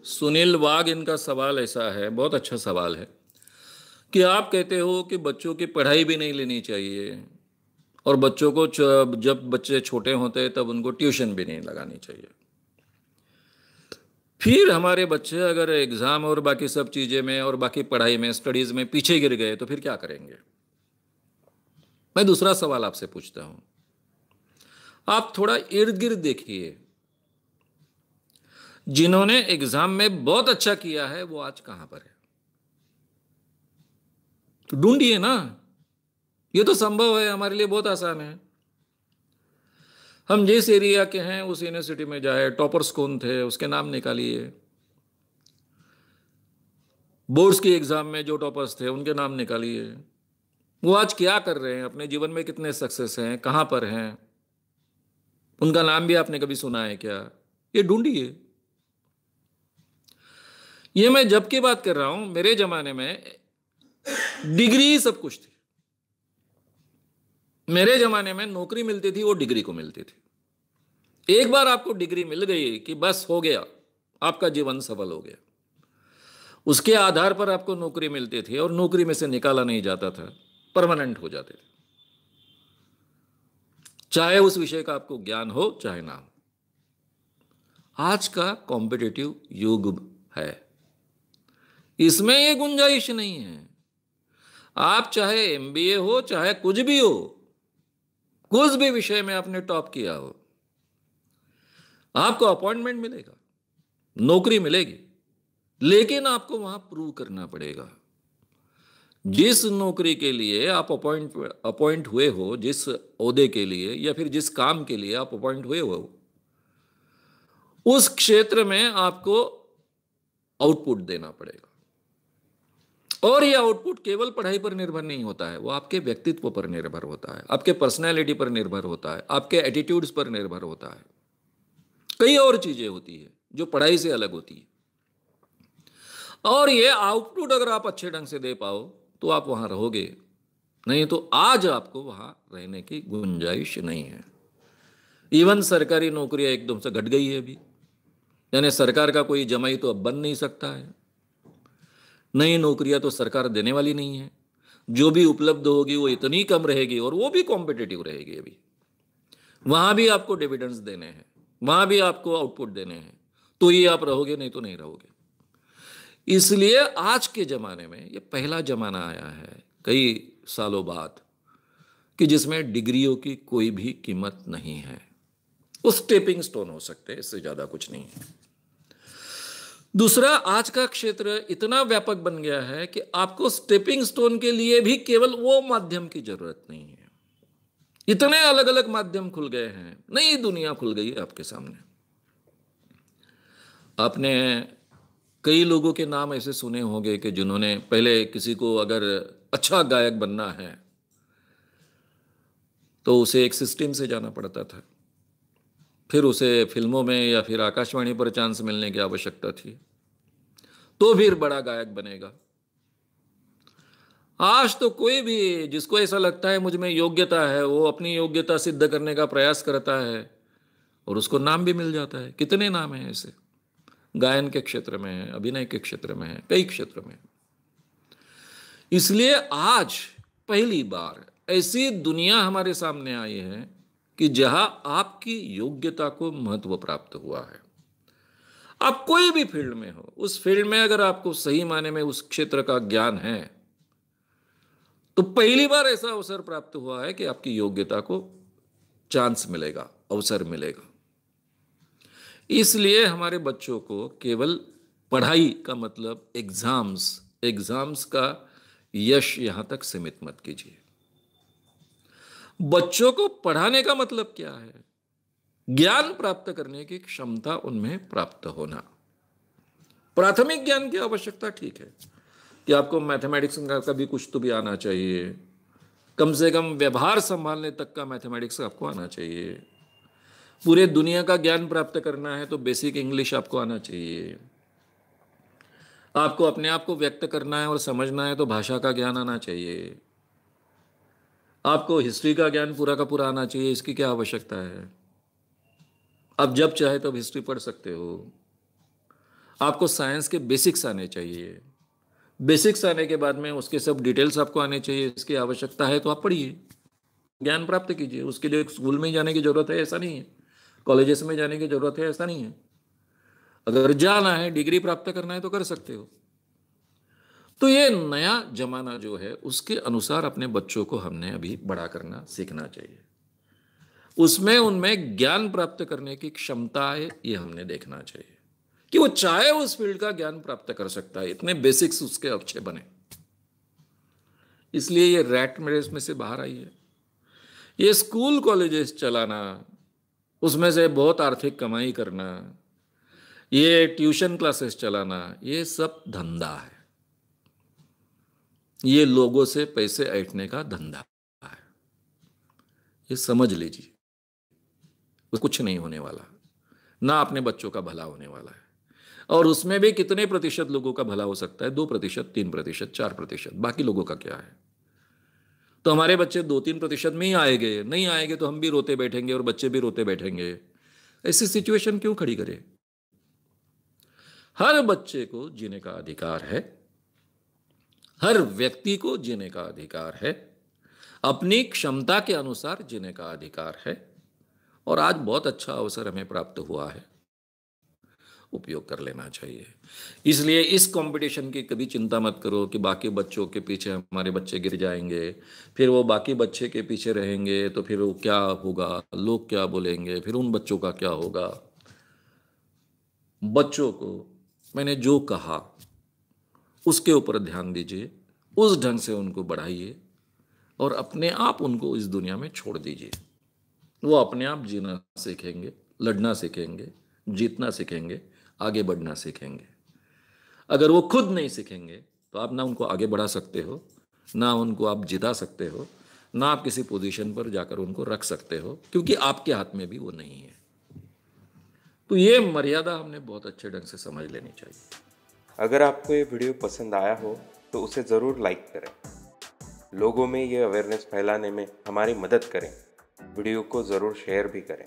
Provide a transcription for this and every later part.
सुनील वाघ, इनका सवाल ऐसा है, बहुत अच्छा सवाल है कि आप कहते हो कि बच्चों की पढ़ाई भी नहीं लेनी चाहिए और बच्चों को जब बच्चे छोटे होते हैं तब उनको ट्यूशन भी नहीं लगानी चाहिए। फिर हमारे बच्चे अगर एग्जाम और बाकी सब चीजें में और बाकी पढ़ाई में, स्टडीज में पीछे गिर गए तो फिर क्या करेंगे? मैं दूसरा सवाल आपसे पूछता हूं, आप थोड़ा इर्द गिर्द देखिए, जिन्होंने एग्जाम में बहुत अच्छा किया है वो आज कहां पर है? तो ढूंढिए ना। ये तो संभव है, हमारे लिए बहुत आसान है। हम जिस एरिया के हैं उस यूनिवर्सिटी में जाए, टॉपर्स कौन थे उसके नाम निकालिए, बोर्ड्स के एग्जाम में जो टॉपर्स थे उनके नाम निकालिए, वो आज क्या कर रहे हैं, अपने जीवन में कितने सक्सेस हैं, कहां पर हैं, उनका नाम भी आपने कभी सुना है क्या? ये ढूंढिए। ये मैं जब की बात कर रहा हूं, मेरे जमाने में डिग्री सब कुछ थी। मेरे जमाने में नौकरी मिलती थी वो डिग्री को मिलती थी। एक बार आपको डिग्री मिल गई कि बस हो गया, आपका जीवन सफल हो गया। उसके आधार पर आपको नौकरी मिलती थी और नौकरी में से निकाला नहीं जाता था, परमानेंट हो जाते थे, चाहे उस विषय का आपको ज्ञान हो चाहे ना हो। आज का कॉम्पिटिटिव युग है, इसमें यह गुंजाइश नहीं है। आप चाहे एमबीए हो चाहे कुछ भी हो, कुछ भी विषय में आपने टॉप किया हो, आपको अपॉइंटमेंट मिलेगा, नौकरी मिलेगी, लेकिन आपको वहां प्रूव करना पड़ेगा। जिस नौकरी के लिए आप अपॉइंट हुए हो, जिस ओहदे के लिए या फिर जिस काम के लिए आप अपॉइंट हुए हो, उस क्षेत्र में आपको आउटपुट देना पड़ेगा। और यह आउटपुट केवल पढ़ाई पर निर्भर नहीं होता है, वो आपके व्यक्तित्व पर निर्भर होता है, आपके पर्सनैलिटी पर निर्भर होता है, आपके एटीट्यूड्स पर निर्भर होता है। कई और चीजें होती है जो पढ़ाई से अलग होती है। और ये आउटपुट अगर आप अच्छे ढंग से दे पाओ तो आप वहां रहोगे, नहीं तो आज आपको वहां रहने की गुंजाइश नहीं है। इवन सरकारी नौकरियां एकदम से घट गई है अभी, यानी सरकार का कोई जमाई तो अब बन नहीं सकता है। नई नौकरियां तो सरकार देने वाली नहीं है, जो भी उपलब्ध होगी वो इतनी कम रहेगी और वो भी कॉम्पिटिटिव रहेगी। अभी वहां भी आपको डिविडेंड्स देने हैं, वहां भी आपको आउटपुट देने हैं, तो ये आप रहोगे, नहीं तो नहीं रहोगे। इसलिए आज के जमाने में ये पहला जमाना आया है कई सालों बाद कि जिसमें डिग्रियों की कोई भी कीमत नहीं है। वो स्टेपिंग स्टोन हो सकते हैं, इससे ज्यादा कुछ नहीं है। दूसरा, आज का क्षेत्र इतना व्यापक बन गया है कि आपको स्टेपिंग स्टोन के लिए भी केवल वो माध्यम की जरूरत नहीं है। इतने अलग अलग माध्यम खुल गए हैं, नई दुनिया खुल गई है आपके सामने। आपने कई लोगों के नाम ऐसे सुने होंगे कि जिन्होंने पहले, किसी को अगर अच्छा गायक बनना है तो उसे एक सिस्टम से जाना पड़ता था, फिर उसे फिल्मों में या फिर आकाशवाणी पर चांस मिलने की आवश्यकता थी, तो फिर बड़ा गायक बनेगा। आज तो कोई भी जिसको ऐसा लगता है मुझ में योग्यता है, वो अपनी योग्यता सिद्ध करने का प्रयास करता है और उसको नाम भी मिल जाता है। कितने नाम हैं ऐसे, गायन के क्षेत्र में है, अभिनय के क्षेत्र में है, कई क्षेत्र में। इसलिए आज पहली बार ऐसी दुनिया हमारे सामने आई है कि जहां आपकी योग्यता को महत्व प्राप्त हुआ है। आप कोई भी फील्ड में हो, उस फील्ड में अगर आपको सही माने में उस क्षेत्र का ज्ञान है तो पहली बार ऐसा अवसर प्राप्त हुआ है कि आपकी योग्यता को चांस मिलेगा, अवसर मिलेगा। इसलिए हमारे बच्चों को केवल पढ़ाई का मतलब एग्जाम्स का यश यहां तक सीमित मत कीजिए। बच्चों को पढ़ाने का मतलब क्या है? ज्ञान प्राप्त करने की क्षमता उनमें प्राप्त होना। प्राथमिक ज्ञान की आवश्यकता ठीक है कि आपको मैथमेटिक्स का कभी कुछ तो भी आना चाहिए, कम से कम व्यवहार संभालने तक का मैथमेटिक्स आपको आना चाहिए। पूरे दुनिया का ज्ञान प्राप्त करना है तो बेसिक इंग्लिश आपको आना चाहिए। आपको अपने आप को व्यक्त करना है और समझना है तो भाषा का ज्ञान आना चाहिए। आपको हिस्ट्री का ज्ञान पूरा का पूरा आना चाहिए, इसकी क्या आवश्यकता है? आप जब चाहे तब हिस्ट्री पढ़ सकते हो। आपको साइंस के बेसिक्स आने चाहिए। बेसिक्स आने के बाद में उसके सब डिटेल्स आपको आने चाहिए। इसकी आवश्यकता है तो आप पढ़िए, ज्ञान प्राप्त कीजिए। उसके लिए स्कूल में ही जाने की जरूरत है ऐसा नहीं है, कॉलेजेस में जाने की जरूरत है ऐसा नहीं है। अगर जाना है, डिग्री प्राप्त करना है तो कर सकते हो। तो ये नया जमाना जो है उसके अनुसार अपने बच्चों को हमने अभी बड़ा करना सीखना चाहिए। उसमें उनमें ज्ञान प्राप्त करने की क्षमता है, ये हमने देखना चाहिए कि वो चाहे उस फील्ड का ज्ञान प्राप्त कर सकता है, इतने बेसिक्स उसके अच्छे बने। इसलिए ये रैट रेस में से बाहर आई है। ये स्कूल कॉलेजेस चलाना, उसमें से बहुत आर्थिक कमाई करना, ये ट्यूशन क्लासेस चलाना, ये सब धंधा है। ये लोगों से पैसे ऐंठने का धंधा है। ये समझ लीजिए, कुछ नहीं होने वाला, ना अपने बच्चों का भला होने वाला है। और उसमें भी कितने प्रतिशत लोगों का भला हो सकता है? 2%, 3%, 4%। बाकी लोगों का क्या है? तो हमारे बच्चे 2-3% में ही आएंगे, नहीं आएंगे तो हम भी रोते बैठेंगे और बच्चे भी रोते बैठेंगे। ऐसी सिचुएशन क्यों खड़ी करें? हर बच्चे को जीने का अधिकार है, हर व्यक्ति को जीने का अधिकार है, अपनी क्षमता के अनुसार जीने का अधिकार है। और आज बहुत अच्छा अवसर हमें प्राप्त हुआ है, उपयोग कर लेना चाहिए। इसलिए इस कंपटीशन की कभी चिंता मत करो कि बाकी बच्चों के पीछे हमारे बच्चे गिर जाएंगे, फिर वो बाकी बच्चे के पीछे रहेंगे तो फिर वो क्या होगा, लोग क्या बोलेंगे, फिर उन बच्चों का क्या होगा। बच्चों को मैंने जो कहा उसके ऊपर ध्यान दीजिए, उस ढंग से उनको बढ़ाइए और अपने आप उनको इस दुनिया में छोड़ दीजिए। वो अपने आप जीना सीखेंगे, लड़ना सीखेंगे, जीतना सीखेंगे, आगे बढ़ना सीखेंगे। अगर वो खुद नहीं सीखेंगे तो आप ना उनको आगे बढ़ा सकते हो, ना उनको आप जिता सकते हो, ना आप किसी पोजीशन पर जाकर उनको रख सकते हो, क्योंकि आपके हाथ में भी वो नहीं है। तो ये मर्यादा हमने बहुत अच्छे ढंग से समझ लेनी चाहिए। अगर आपको ये वीडियो पसंद आया हो तो उसे ज़रूर लाइक करें, लोगों में ये अवेयरनेस फैलाने में हमारी मदद करें। वीडियो को ज़रूर शेयर भी करें।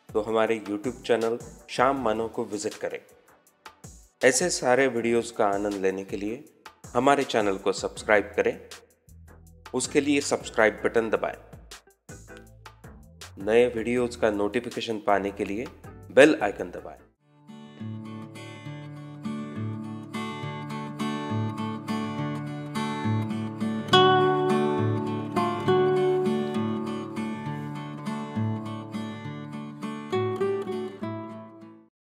तो हमारे YouTube चैनल श्याम मानव को विज़िट करें। ऐसे सारे वीडियोस का आनंद लेने के लिए हमारे चैनल को सब्सक्राइब करें। उसके लिए सब्सक्राइब बटन दबाएं। नए वीडियोस का नोटिफिकेशन पाने के लिए बेल आइकन दबाएं।